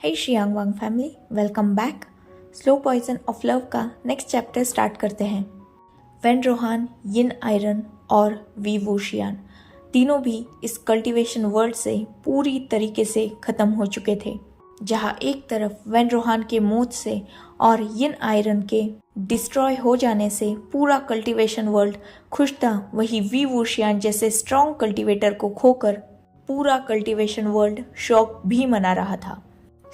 Hey Xiang Wang family, welcome back. Slow poison of love का next chapter start करते हैं। Wen Ruohan, यिन आयरन और वी वूशियान तीनों भी इस कल्टीवेशन वर्ल्ड से पूरी तरीके से ख़त्म हो चुके थे। जहाँ एक तरफ वेन रोहान के मौत से और यिन आयरन के डिस्ट्रॉय हो जाने से पूरा कल्टीवेशन वर्ल्ड खुश था, वही वी वूशियान जैसे स्ट्रॉन्ग कल्टीवेटर को खोकर पूरा कल्टीवेशन वर्ल्ड शौक भी मना रहा था।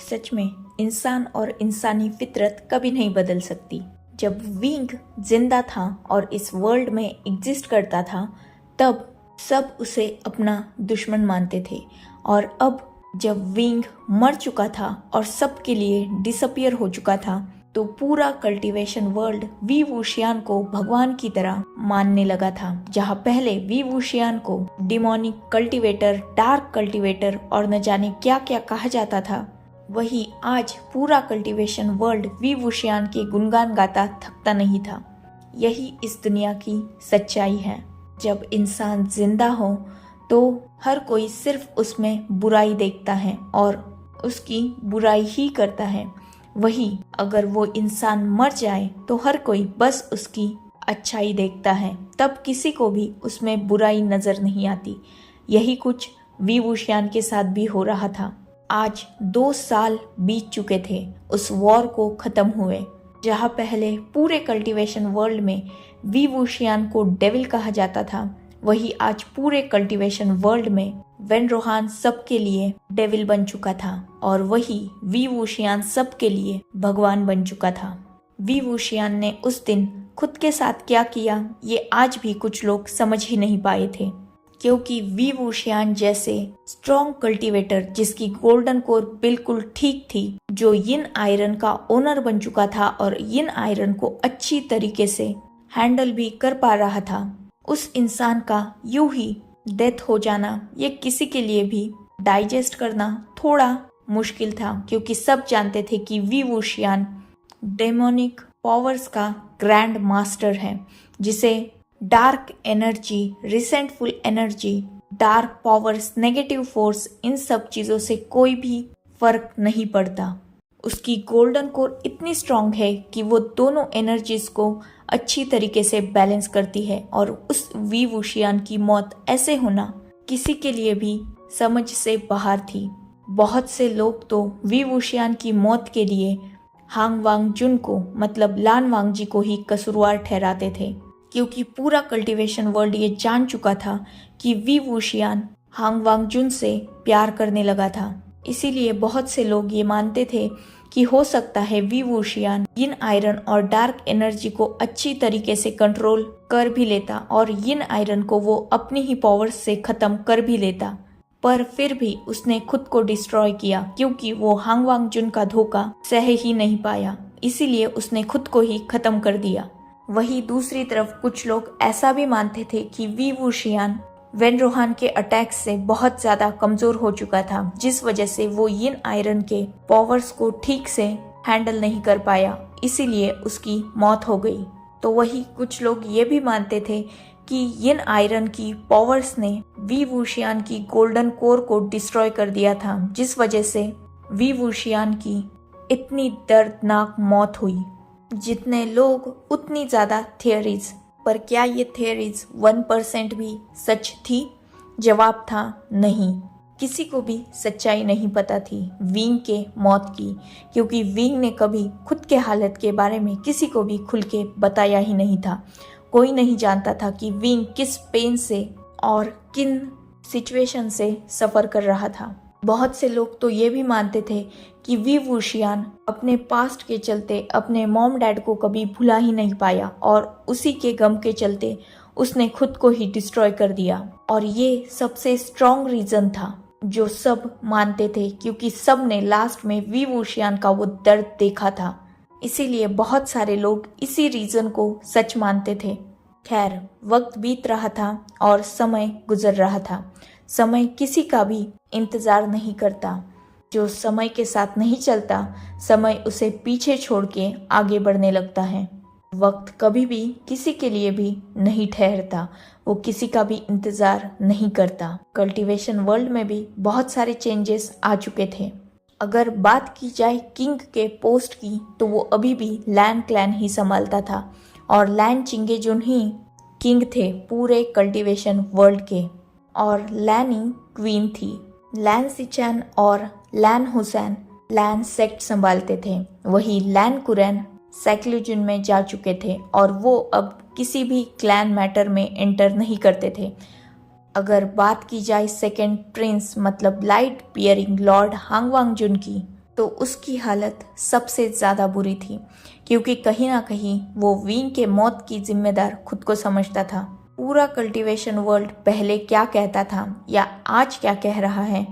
सच में इंसान और इंसानी फितरत कभी नहीं बदल सकती। जब विंग जिंदा था और इस वर्ल्ड में एग्जिस्ट करता था, तब सब उसे अपना दुश्मन मानते थे, और अब जब विंग मर चुका था और सबके लिए डिसअपियर हो चुका था, तो पूरा कल्टीवेशन वर्ल्ड वी वूशियान को भगवान की तरह मानने लगा था। जहाँ पहले वी वूशियान को डिमोनिक कल्टीवेटर, डार्क कल्टीवेटर और न जाने क्या क्या कहा जाता था, वही आज पूरा कल्टीवेशन वर्ल्ड वी वूशियान के गुणगान गाता थकता नहीं था। यही इस दुनिया की सच्चाई है। जब इंसान जिंदा हो तो हर कोई सिर्फ उसमें बुराई देखता है और उसकी बुराई ही करता है। वही अगर वो इंसान मर जाए तो हर कोई बस उसकी अच्छाई देखता है, तब किसी को भी उसमें बुराई नजर नहीं आती। यही कुछ वी वूशियान के साथ भी हो रहा था। आज 2 साल बीत चुके थे उस वॉर को खत्म हुए। जहाँ पहले पूरे कल्टीवेशन वर्ल्ड में वी वूशियान को डेविल कहा जाता था, वही आज पूरे कल्टीवेशन वर्ल्ड में वेन रोहान सबके लिए डेविल बन चुका था, और वही वी वूशियान सबके लिए भगवान बन चुका था। वी वूशियान ने उस दिन खुद के साथ क्या किया, ये आज भी कुछ लोग समझ ही नहीं पाए थे, क्योंकि वी वूशियान जैसे स्ट्रॉन्ग कल्टीवेटर जिसकी गोल्डन कोर बिल्कुल ठीक थी, जो यिन आयरन का ओनर बन चुका था और यिन आयरन को अच्छी तरीके से हैंडल भी कर पा रहा था, उस इंसान का यूं ही डेथ हो जाना ये किसी के लिए भी डाइजेस्ट करना थोड़ा मुश्किल था, क्योंकि सब जानते थे कि वी वूशियान डेमोनिक पावर्स का ग्रैंड मास्टर है, जिसे dark energy, resentful energy, dark powers, negative force, इन सब चीज़ों से कोई भी फर्क नहीं पड़ता। उसकी गोल्डन कोर इतनी स्ट्रांग है कि वो दोनों एनर्जीज को अच्छी तरीके से बैलेंस करती है, और उस वी वूशियान की मौत ऐसे होना किसी के लिए भी समझ से बाहर थी। बहुत से लोग तो वी वूशियान की मौत के लिए हांग वांग जुन को, मतलब लान वांग जी को ही कसूरवार ठहराते थे, क्योंकि पूरा कल्टीवेशन वर्ल्ड ये जान चुका था कि वी वूशियान हांग वांग जुन से प्यार करने लगा था। इसीलिए बहुत से लोग ये मानते थे कि हो सकता है वी वूशियान यिन आयरन और डार्क एनर्जी को अच्छी तरीके से कंट्रोल कर भी लेता और यिन आयरन को वो अपनी ही पावर्स से खत्म कर भी लेता, पर फिर भी उसने खुद को डिस्ट्रॉय किया, क्योंकि वो हांग वांग जुन का धोखा सह ही नहीं पाया। इसीलिए उसने खुद को ही खत्म कर दिया। वही दूसरी तरफ कुछ लोग ऐसा भी मानते थे कि वी वूशियान वेन रोहान के अटैक से बहुत ज्यादा कमजोर हो चुका था, जिस वजह से वो यिन आयरन के पावर्स को ठीक से हैंडल नहीं कर पाया, इसीलिए उसकी मौत हो गई। तो वही कुछ लोग ये भी मानते थे कि यिन आयरन की पावर्स ने वी वूशियान की गोल्डन कोर को डिस्ट्रॉय कर दिया था, जिस वजह से वी वूशियान की इतनी दर्दनाक मौत हुई। जितने लोग उतनी ज्यादा थियरीज, पर क्या ये थियरीज 1% भी सच थी? जवाब था नहीं। किसी को भी सच्चाई नहीं पता थी विंग के मौत की, क्योंकि विंग ने कभी खुद के हालत के बारे में किसी को भी खुल के बताया ही नहीं था। कोई नहीं जानता था कि विंग किस पेन से और किन सिचुएशन से सफर कर रहा था। बहुत से लोग तो ये भी मानते थे कि वी वूशियान अपने पास्ट के चलते अपने मॉम डैड को कभी भुला ही नहीं पाया, और उसी के गम के चलते उसने खुद को ही डिस्ट्रॉय कर दिया। और ये सबसे स्ट्रॉन्ग रीजन था जो सब मानते थे, क्योंकि सब ने लास्ट में वी वूशियान का वो दर्द देखा था। इसीलिए बहुत सारे लोग इसी रीजन को सच मानते थे। खैर, वक्त बीत रहा था और समय गुजर रहा था। समय किसी का भी इंतजार नहीं करता। जो समय के साथ नहीं चलता, समय उसे पीछे छोड़ के आगे बढ़ने लगता है। वक्त कभी भी किसी के लिए भी नहीं ठहरता, वो किसी का भी इंतजार नहीं करता। कल्टीवेशन वर्ल्ड में भी बहुत सारे चेंजेस आ चुके थे। अगर बात की जाए किंग के पोस्ट की तो वो अभी भी लैन क्लैन ही संभालता था और लैन चिंगेजुन ही किंग थे पूरे कल्टीवेशन वर्ल्ड के और लैनी क्वीन थी। लैन सिचैन और लैन हुसैन लैन सेक्ट संभालते थे, वही लैन कुरैन सैक्लूजन में जा चुके थे और वो अब किसी भी क्लैन मैटर में एंटर नहीं करते थे। अगर बात की जाए सेकेंड प्रिंस मतलब लाइट पियरिंग लॉर्ड हांगवांगजुन की तो उसकी हालत सबसे ज़्यादा बुरी थी, क्योंकि कहीं ना कहीं वो विंग के मौत की जिम्मेदार खुद को समझता था। पूरा कल्टीवेशन वर्ल्ड पहले क्या कहता था या आज क्या कह रहा है,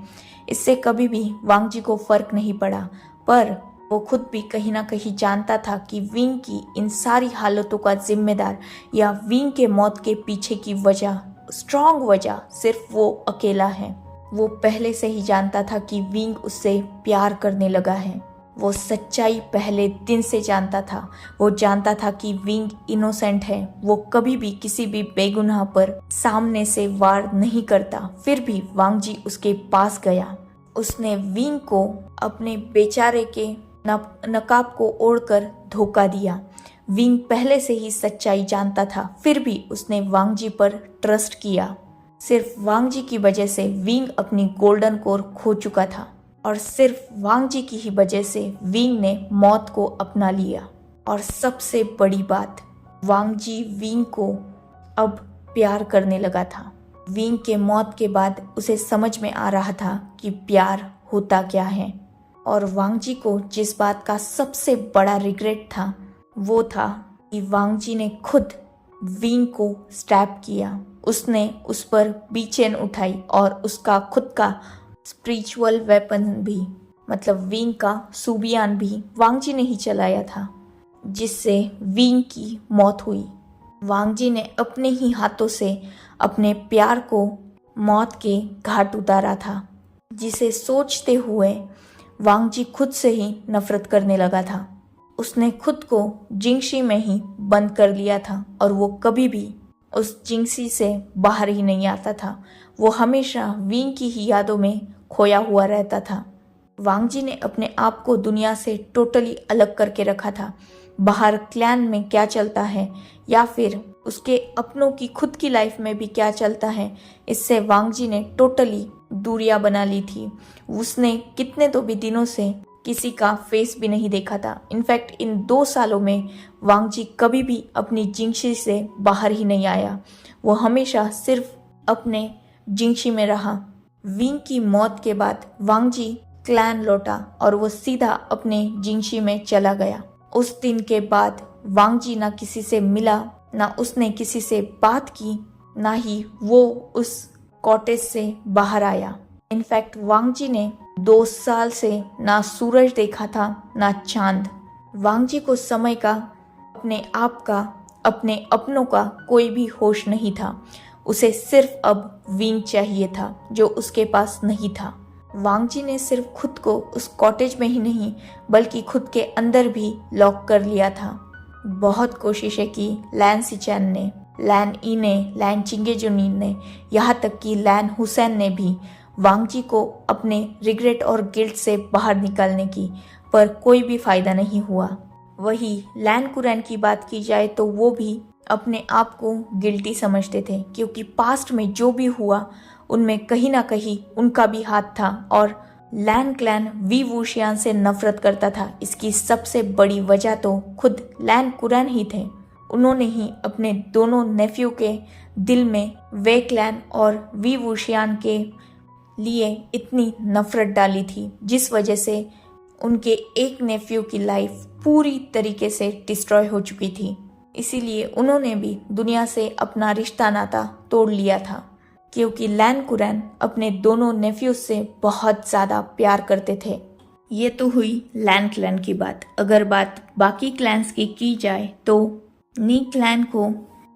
इससे कभी भी वांगजी को फर्क नहीं पड़ा, पर वो खुद भी कहीं ना कहीं जानता था कि विंग की इन सारी हालतों का जिम्मेदार या विंग के मौत के पीछे की वजह, स्ट्रॉन्ग वजह सिर्फ वो अकेला है। वो पहले से ही जानता था कि विंग उससे प्यार करने लगा है। वो सच्चाई पहले दिन से जानता था। वो जानता था कि विंग इनोसेंट है, वो कभी भी किसी भी बेगुनाह पर सामने से वार नहीं करता। फिर भी वांगजी उसके पास गया। उसने विंग को अपने बेचारे के नकाब को ओढ़कर धोखा दिया। विंग पहले से ही सच्चाई जानता था, फिर भी उसने वांगजी पर ट्रस्ट किया। सिर्फ वांगजी की वजह से विंग अपनी गोल्डन कोर खो चुका था और सिर्फ वांगजी की ही वजह से विंग ने मौत को अपना लिया। और सबसे बड़ी बात, वांगजी विंग को अब प्यार करने लगा था। विंग के मौत के बाद उसे समझ में आ रहा था कि प्यार होता क्या है। और वांगजी को जिस बात का सबसे बड़ा रिग्रेट था वो था कि वांगजी ने खुद विंग को स्टैब किया। उसने उस पर बीचेन उठाई और उसका खुद का स्पिरिचुअल वेपन भी मतलब विंग का सुबियान भी वांगजी ने ही चलाया था, जिससे विंग की मौत हुई। वांगजी ने अपने ही हाथों से अपने प्यार को मौत के घाट उतारा था, जिसे सोचते हुए वांगजी खुद से ही नफरत करने लगा था। उसने खुद को जिंगशी में ही बंद कर लिया था और वो कभी भी उस जिंगशी से बाहर ही नहीं आता था। वो हमेशा विंग की ही यादों में खोया हुआ रहता था। वांगजी ने अपने आप को दुनिया से टोटली अलग करके रखा था। बाहर क्लैन में क्या चलता है या फिर उसके अपनों की खुद की लाइफ में भी क्या चलता है, इससे वांगजी ने टोटली दूरियां बना ली थी। उसने कितने तो भी दिनों से किसी का फेस भी नहीं देखा था। इनफैक्ट इन 2 सालों में वांगजी कभी भी अपनी जिंगशी से बाहर ही नहीं आया। वो हमेशा सिर्फ अपने जिंगशी में रहा। विंग की मौत के बाद वांगजी क्लैन लौटा और वो सीधा अपने जिंगशी में चला गया। उस दिन के बाद वांगजी ना किसी से मिला, ना उसने किसी से बात की, ना ही वो उस कॉटेज से बाहर आया। इनफैक्ट वांगजी ने 2 साल से ना सूरज देखा था ना चांद। वांगजी को समय का, अपने आप का, अपने अपनों का कोई भी होश नहीं था। उसे सिर्फ अब विंग चाहिए था जो उसके पास नहीं था। वांगजी ने सिर्फ खुद को उस कॉटेज में ही नहीं बल्कि खुद के अंदर भी लॉक कर लिया था। बहुत कोशिशें की लैन सिचैन ने, लैन ई ने, लैन चिंगेजुनिन ने, यहाँ तक कि लैन हुसैन ने भी वांगजी को अपने रिग्रेट और गिल्ट से बाहर निकालने की, पर कोई भी फायदा नहीं हुआ। वही लैन कुरैन की बात की जाए तो वो भी अपने आप को गिल्टी समझते थे, क्योंकि पास्ट में जो भी हुआ उनमें कहीं ना कहीं उनका भी हाथ था और लैन क्लैन वी वूशियान से नफरत करता था। इसकी सबसे बड़ी वजह तो खुद लैन कुरैन ही थे। उन्होंने ही अपने दोनों नेफ्यू के दिल में वे क्लैन और वी वूशियान के लिए इतनी नफरत डाली थी, जिस वजह से उनके एक नेफ्यू की लाइफ पूरी तरीके से डिस्ट्रॉय हो चुकी थी। इसीलिए उन्होंने भी दुनिया से अपना रिश्ता नाता तोड़ लिया था, क्योंकि लैन कुरैन अपने दोनों नेफ्यूज से बहुत ज़्यादा प्यार करते थे। ये तो हुई लैन क्लैन की बात। अगर बात बाकी क्लैंस की जाए तो नी क्लैन को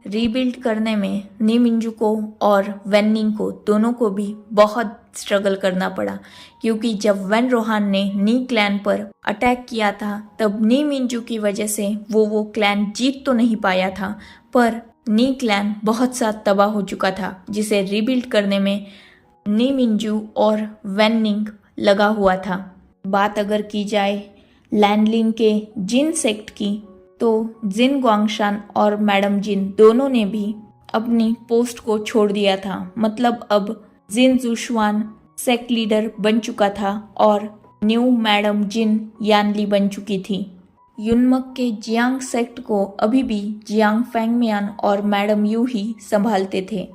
रीबिल्ड करने में नी मिंजू को और वेन्निंग को दोनों को भी बहुत स्ट्रगल करना पड़ा, क्योंकि जब वेन रोहान ने नी क्लैन पर अटैक किया था तब नी मिंजू की वजह से वो क्लैन जीत तो नहीं पाया था, पर नी क्लैन बहुत सा तबाह हो चुका था, जिसे रीबिल्ड करने में नी मिंजू और वेन्निंग लगा हुआ था। बात अगर की जाए लैनलिन के जिन सेक्ट की, तो जिन गुआंगशान और मैडम जिन दोनों ने भी अपनी पोस्ट को छोड़ दिया था। मतलब अब जिन जुशवान सेक्ट लीडर बन चुका था और न्यू मैडम जिन यानली बन चुकी थी। युनमक के जियांग सेक्ट को अभी भी जियांग फेंगमियान और मैडम यू ही संभालते थे।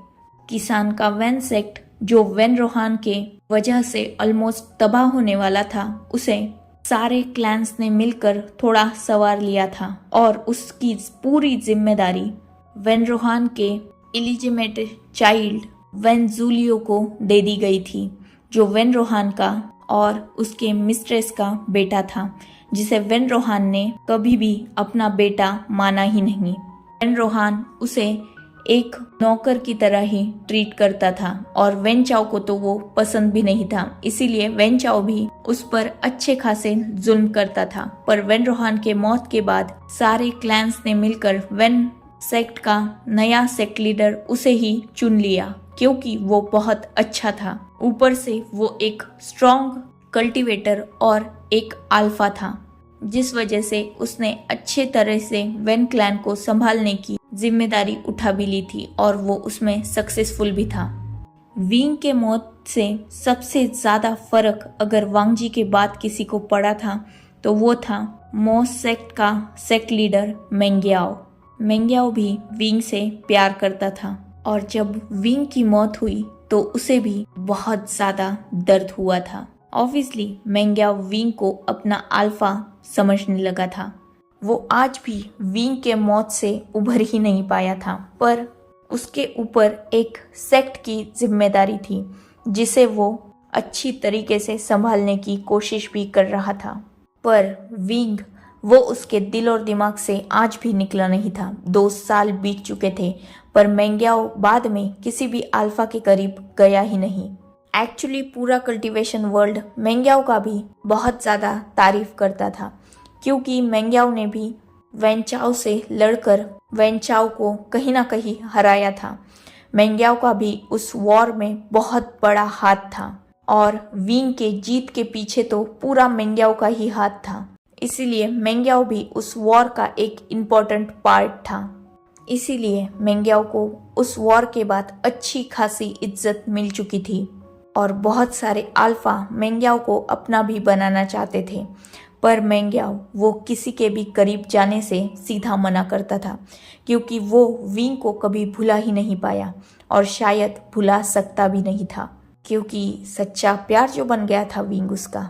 किसान का वैन सेक्ट जो वेन रोहान के वजह से ऑलमोस्ट तबाह होने वाला था, उसे सारे क्लैंस ने मिलकर थोड़ा सवार लिया था और उसकी पूरी जिम्मेदारी वेन रोहान के इलिजिमेट चाइल्ड वेन जूलियो को दे दी गई थी, जो वेन रोहान का और उसके मिस्ट्रेस का बेटा था, जिसे वेन रोहान ने कभी भी अपना बेटा माना ही नहीं। वेन रोहान उसे एक नौकर की तरह ही ट्रीट करता था और वेन चाओ को तो वो पसंद भी नहीं था, इसीलिए वेन चाओ भी उस पर अच्छे खासे जुल्म करता था। पर वेन रोहान के मौत के बाद सारे क्लैंस ने मिलकर वेन सेक्ट का नया सेक्ट लीडर उसे ही चुन लिया, क्योंकि वो बहुत अच्छा था। ऊपर से वो एक स्ट्रॉन्ग कल्टीवेटर और एक अल्फा था, जिस वजह से उसने अच्छे तरह से वेन क्लैन को संभालने की जिम्मेदारी उठा भी ली थी और वो उसमें सक्सेसफुल भी था। विंग के मौत से सबसे ज्यादा फर्क अगर वांगजी के बाद किसी को पड़ा था तो वो था मो सेक्ट का सेक्ट लीडर मेंग्याओ। मेंग्याओ भी विंग से प्यार करता था और जब विंग की मौत हुई तो उसे भी बहुत ज्यादा दर्द हुआ था। ऑब्वियसली मेंग्याओ विंग को अपना अल्फा समझने लगा था। वो आज भी विंग के मौत से उभर ही नहीं पाया था, पर उसके ऊपर एक सेक्ट की जिम्मेदारी थी जिसे वो अच्छी तरीके से संभालने की कोशिश भी कर रहा था। पर विंग वो उसके दिल और दिमाग से आज भी निकला नहीं था। 2 साल बीत चुके थे, पर मेंग्याओ बाद में किसी भी अल्फा के करीब गया ही नहीं। एक्चुअली पूरा कल्टीवेशन वर्ल्ड मेंग्याओ का भी बहुत ज़्यादा तारीफ करता था, क्योंकि मेंग्याओ ने भी वेन चाओ से लड़कर वेन चाओ को कहीं ना कहीं हराया था। मेंग्याओ का भी उस वॉर में बहुत बड़ा हाथ था और विंग के जीत के पीछे तो पूरा मेंग्याओ का ही हाथ था। इसीलिए मेंग्याओ भी उस वॉर का एक इम्पोर्टेंट पार्ट था। इसीलिए मेंग्याओ को उस वॉर के बाद अच्छी खासी इज्जत मिल चुकी थी और बहुत सारे अल्फा मेंग्याओ को अपना भी बनाना चाहते थे, पर मेंग्याओ वो किसी के भी करीब जाने से सीधा मना करता था, क्योंकि वो विंग को कभी भुला ही नहीं पाया और शायद भुला सकता भी नहीं था, क्योंकि सच्चा प्यार जो बन गया था विंग उसका।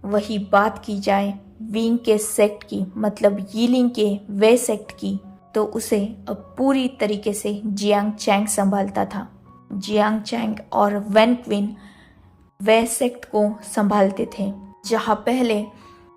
वही बात की जाए विंग के सेक्ट की, मतलब यीलिंग के वे सेक्ट की, तो उसे अब पूरी तरीके से जियांग चैंग संभालता था। जियांग चैंग और वेन क्विन वे सेक्ट को संभालते थे। जहाँ पहले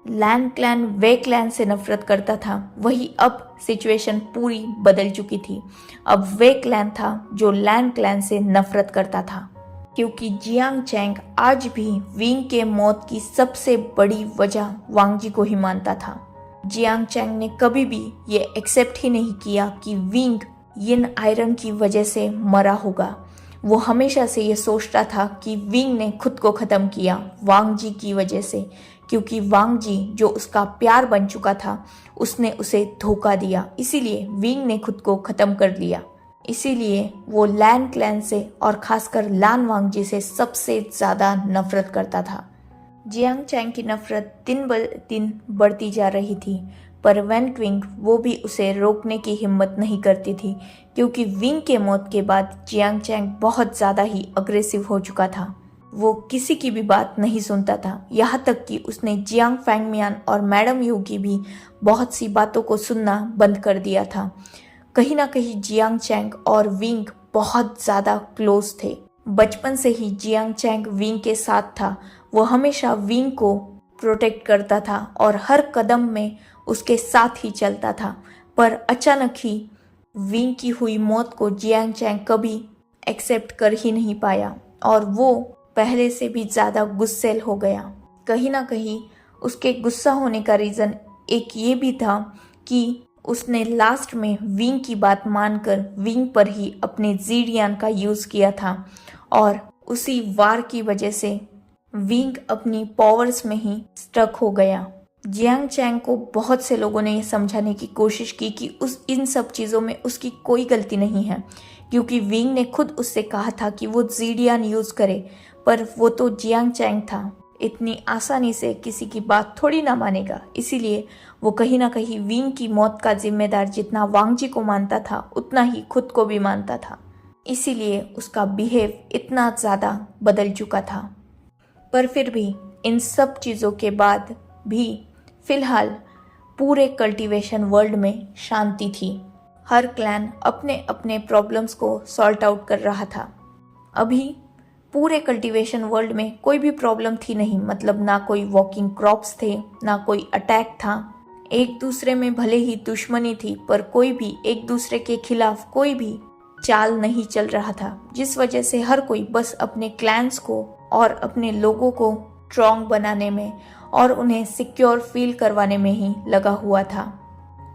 लैन क्लैन वे क्लैन से नफरत करता था, वही अब सिचुएशन पूरी बदल चुकी थी। अब वे क्लैन था जो लैन क्लैन से नफरत करता था, क्योंकि जियांग चैंग आज भी विंग के मौत की सबसे बड़ी वजह वांगजी को ही मानता था। जियांग चैंग ने कभी भी ये एक्सेप्ट ही नहीं किया कि विंग यिन आयरन की वजह से मरा होगा। वो हमेशा से ये सोचता था कि विंग ने खुद को ख़त्म किया वांगजी की वजह से, क्योंकि वांगजी जो उसका प्यार बन चुका था उसने उसे धोखा दिया, इसीलिए विंग ने खुद को ख़त्म कर लिया। इसीलिए वो लैन क्लैन से और खासकर लान वांगजी से सबसे ज़्यादा नफरत करता था। जियांग चैंग की नफरत दिन ब दिन बढ़ती जा रही थी, पर वेन क्विंग वो भी उसे रोकने की हिम्मत नहीं करती थी, क्योंकि विंग के मौत के बाद जियांग चैंग बहुत ज़्यादा ही अग्रेसिव हो चुका था। वो किसी की भी बात नहीं सुनता था, यहाँ तक कि उसने जियांग फेंगमियान और मैडम यू की भी बहुत सी बातों को सुनना बंद कर दिया था। कहीं ना कहीं जियांग चैंग और विंग बहुत ज़्यादा क्लोज थे। बचपन से ही जियांग चैंग विंग के साथ था। वो हमेशा विंग को प्रोटेक्ट करता था और हर कदम में उसके साथ ही चलता था, पर अचानक ही विंग की हुई मौत को जियांग चैंग कभी एक्सेप्ट कर ही नहीं पाया और वो पहले से भी ज़्यादा गुस्सैल हो गया। कहीं ना कहीं उसके गुस्सा होने का रीज़न एक ये भी था कि उसने लास्ट में विंग की बात मानकर विंग पर ही अपने ज़ीडियान का यूज़ किया था और उसी वार की वजह से विंग अपनी पावर्स में ही स्टक हो गया। जियांग चैंग को बहुत से लोगों ने यह समझाने की कोशिश की कि इन सब चीज़ों में उसकी कोई गलती नहीं है, क्योंकि विंग ने खुद उससे कहा था कि वो ज़ीडियान यूज़ करे, पर वो तो जियांग चैंग था, इतनी आसानी से किसी की बात थोड़ी ना मानेगा। इसीलिए वो कहीं ना कहीं विंग की मौत का जिम्मेदार जितना वांग जी को मानता था उतना ही खुद को भी मानता था। इसीलिए उसका बिहेव इतना ज़्यादा बदल चुका था। पर फिर भी इन सब चीज़ों के बाद भी फिलहाल पूरे कल्टीवेशन वर्ल्ड में शांति थी। हर क्लैन अपने अपने प्रॉब्लम्स को सॉल्ट आउट कर रहा था। अभी पूरे कल्टीवेशन वर्ल्ड में कोई भी प्रॉब्लम थी नहीं, मतलब ना कोई वॉकिंग क्रॉप्स थे, ना कोई अटैक था। एक दूसरे में भले ही दुश्मनी थी, पर कोई भी एक दूसरे के खिलाफ कोई भी चाल नहीं चल रहा था, जिस वजह से हर कोई बस अपने क्लैंस को और अपने लोगों को स्ट्रॉन्ग बनाने में और उन्हें सिक्योर फील करवाने में ही लगा हुआ था।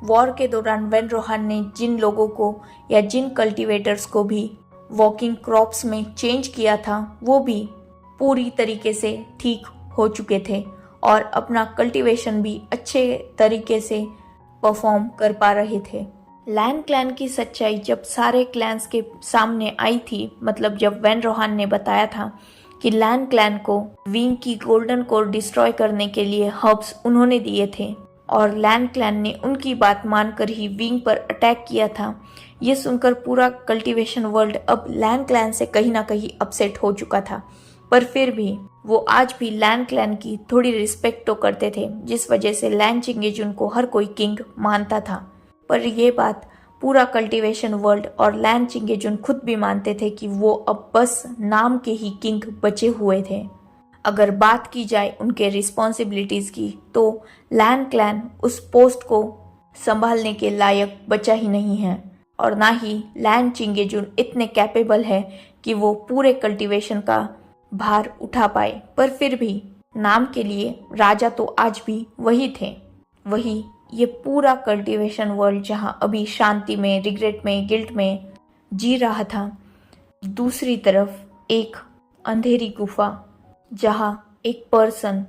वॉर के दौरान वेन रोहान ने जिन लोगों को या जिन कल्टीवेटर्स को भी वॉकिंग क्रॉप्स में चेंज किया था, वो भी पूरी तरीके से ठीक हो चुके थे और अपना कल्टीवेशन भी अच्छे तरीके से परफॉर्म कर पा रहे थे। लैन क्लैन की सच्चाई जब सारे क्लैंस के सामने आई थी, मतलब जब वेन रोहान ने बताया था कि लैन क्लैन को विंग की गोल्डन कोर डिस्ट्रॉय करने के लिए हर्ब्स उन्होंने दिए थे और लैन क्लैन ने उनकी बात मानकर ही विंग पर अटैक किया था, ये सुनकर पूरा कल्टीवेशन वर्ल्ड अब लैन क्लैन से कहीं ना कहीं अपसेट हो चुका था। पर फिर भी वो आज भी लैन क्लैन की थोड़ी रिस्पेक्ट तो करते थे, जिस वजह से लैन चिंगेजुन को हर कोई किंग मानता था। पर ये बात पूरा कल्टीवेशन वर्ल्ड और लैन चिंगेजुन खुद भी मानते थे कि वो अब बस नाम के ही किंग बचे हुए थे। अगर बात की जाए उनके रिस्पॉन्सिबिलिटीज़ की, तो लैन क्लैन उस पोस्ट को संभालने के लायक बचा ही नहीं है और ना ही लैन चिंगेजुन इतने कैपेबल है कि वो पूरे कल्टीवेशन का भार उठा पाए। पर फिर भी नाम के लिए राजा तो आज भी वही थे, वही ये पूरा कल्टीवेशन वर्ल्ड जहाँ अभी शांति में, रिग्रेट में, गिल्ट में जी रहा था। दूसरी तरफ एक अंधेरी गुफा जहाँ एक पर्सन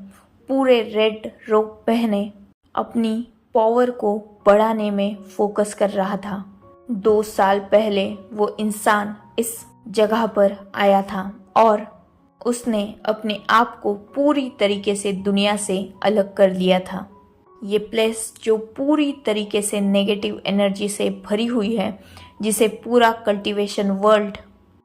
पूरे रेड रोब पहने अपनी पावर को बढ़ाने में फोकस कर रहा था। 2 साल पहले वो इंसान इस जगह पर आया था और उसने अपने आप को पूरी तरीके से दुनिया से अलग कर लिया था। ये प्लेस जो पूरी तरीके से नेगेटिव एनर्जी से भरी हुई है, जिसे पूरा कल्टीवेशन वर्ल्ड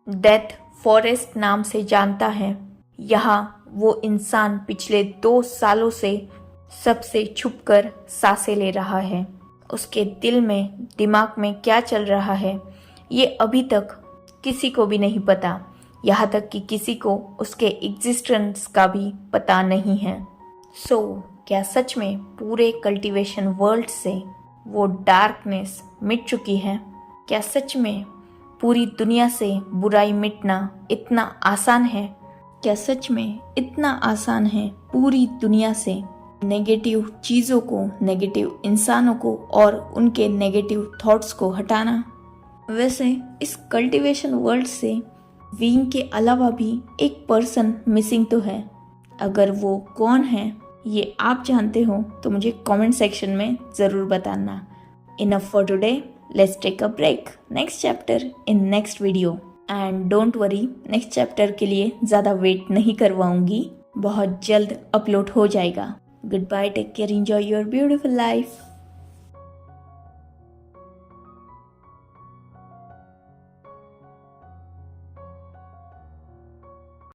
डेथ फॉरेस्ट नाम से जानता है, यहाँ वो इंसान पिछले 2 सालों से सबसे छुपकर सांसें ले रहा है। उसके दिल में, दिमाग में क्या चल रहा है, ये अभी तक किसी को भी नहीं पता, यहाँ तक कि किसी को उसके एग्जिस्टेंस का भी पता नहीं है। क्या सच में पूरे कल्टीवेशन वर्ल्ड से वो डार्कनेस मिट चुकी है? क्या सच में पूरी दुनिया से बुराई मिटना इतना आसान है? क्या सच में इतना आसान है पूरी दुनिया से नेगेटिव चीज़ों को, नेगेटिव इंसानों को और उनके नेगेटिव थॉट्स को हटाना? वैसे इस कल्टीवेशन वर्ल्ड से विंग के अलावा भी एक पर्सन मिसिंग तो है। अगर वो कौन है ये आप जानते हो तो मुझे कमेंट सेक्शन में ज़रूर बताना। Enough for today, let's take a break. Next chapter in next video. And don't worry, next chapter के लिए ज़्यादा वेट नहीं करवाऊंगी, बहुत जल्द अपलोड हो जाएगा। Good bye, take care, enjoy your beautiful life.